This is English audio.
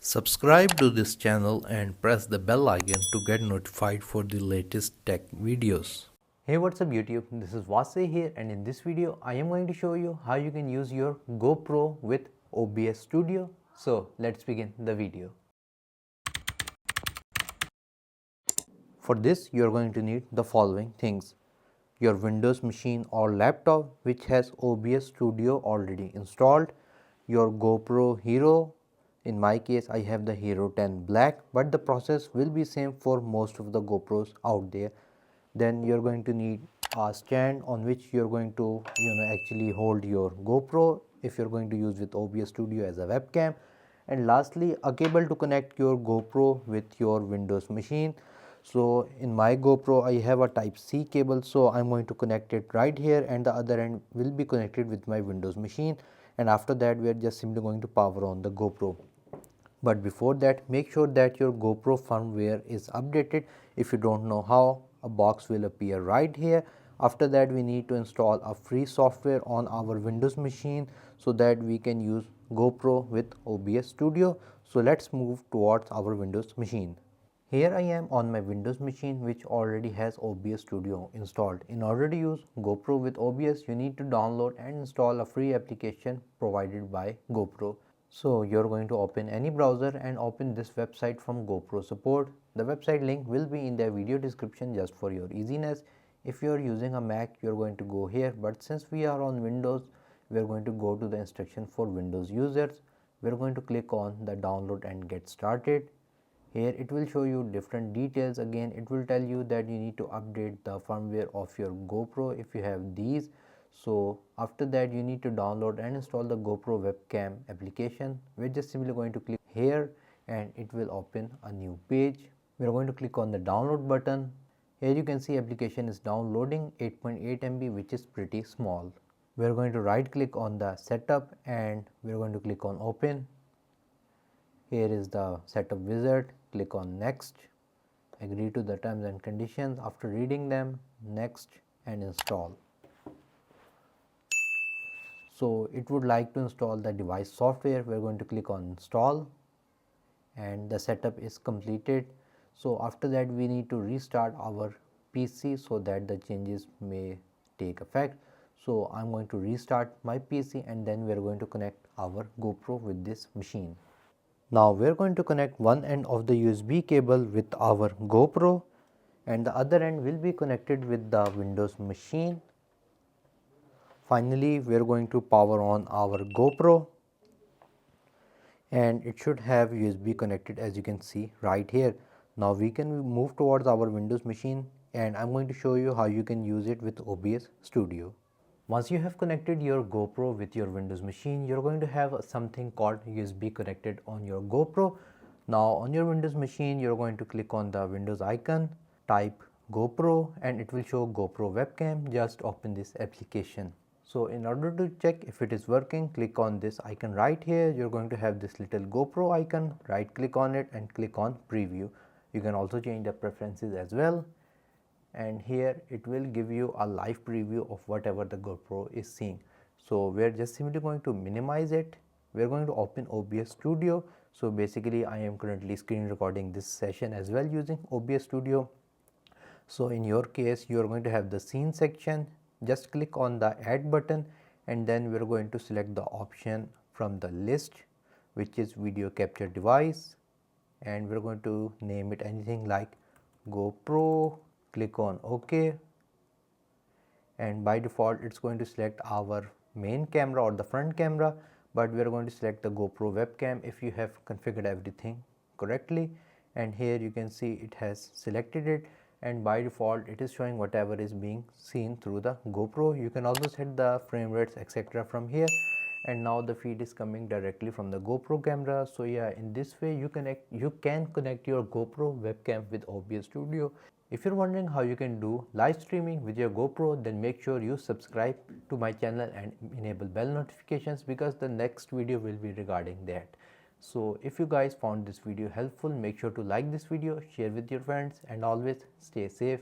Subscribe to this channel and press the bell icon to get notified for the latest tech videos. Hey, what's up YouTube? This is Wasay here, and in this video I am going to show you how you can use your GoPro with OBS Studio. So let's begin the video. For this you are going to need the following things: your Windows machine or laptop which has OBS Studio already installed, your GoPro Hero. In my case I have the Hero 10 Black, but the process will be same for most of the GoPros out there. Then you're going to need a stand on which you're going to actually hold your GoPro if you're going to use with OBS Studio as a webcam. And lastly, a cable to connect your GoPro with your Windows machine. So in my GoPro I have a type C cable, so I'm going to connect it right here, and the other end will be connected with my Windows machine, and after that we are just simply going to power on the GoPro. But before that, make sure that your GoPro firmware is updated. If you don't know how, a box will appear right here. After that, we need to install a free software on our Windows machine so that we can use GoPro with OBS Studio. So let's move towards our Windows machine. Here I am on my Windows machine which already has OBS Studio installed. In order to use GoPro with OBS, you need to download and install a free application provided by GoPro. So you're going to open any browser and open this website from GoPro support. The website link will be in the video description just for your easiness. If you're using a Mac, you're going to go here, but since we are on Windows, we're going to go to the instruction for Windows users. We're going to click on the download and get started. Here it will show you different details. Again, it will tell you that you need to update the firmware of your GoPro if you have these. So after that you need to download and install the GoPro Webcam application. We're just simply going to click here and it will open a new page. We're going to click on the download button. Here you can see application is downloading 8.8 MB, which is pretty small. We're going to right click on the setup and we're going to click on open. Here is the setup wizard. Click on next, agree to the terms and conditions. After reading them, next and install. So it would like to install the device software. We're going to click on install and the setup is completed. So after that we need to restart our PC so that the changes may take effect. So I'm going to restart my PC and then we're going to connect our GoPro with this machine. Now we're going to connect one end of the USB cable with our GoPro and the other end will be connected with the Windows machine. Finally, we're going to power on our GoPro and it should have USB connected, as you can see right here. Now we can move towards our Windows machine and I'm going to show you how you can use it with OBS Studio. Once you have connected your GoPro with your Windows machine, you're going to have something called USB connected on your GoPro. Now on your Windows machine, you're going to click on the Windows icon, type GoPro and it will show GoPro Webcam. Just open this application. So in order to check if it is working, click on this icon right here. You're going to have this little GoPro icon, right click on it and click on preview. You can also change the preferences as well. And here it will give you a live preview of whatever the GoPro is seeing. So we're just simply going to minimize it. We're going to open OBS Studio. So basically I am currently screen recording this session as well using OBS Studio. So in your case, you are going to have the scene section. Just click on the add button and then we are going to select the option from the list which is video capture device, and we are going to name it anything like GoPro. Click on OK and by default it's going to select our main camera or the front camera, but we are going to select the GoPro webcam if you have configured everything correctly. And here you can see it has selected it and by default it is showing whatever is being seen through the GoPro. You can also set the frame rates etc. from here, and now the feed is coming directly from the GoPro camera. So yeah, in this way you can connect your GoPro webcam with OBS Studio. If you're wondering how you can do live streaming with your GoPro, then make sure you subscribe to my channel and enable bell notifications because the next video will be regarding that. So if you guys found this video helpful, make sure to like this video, share with your friends and always stay safe.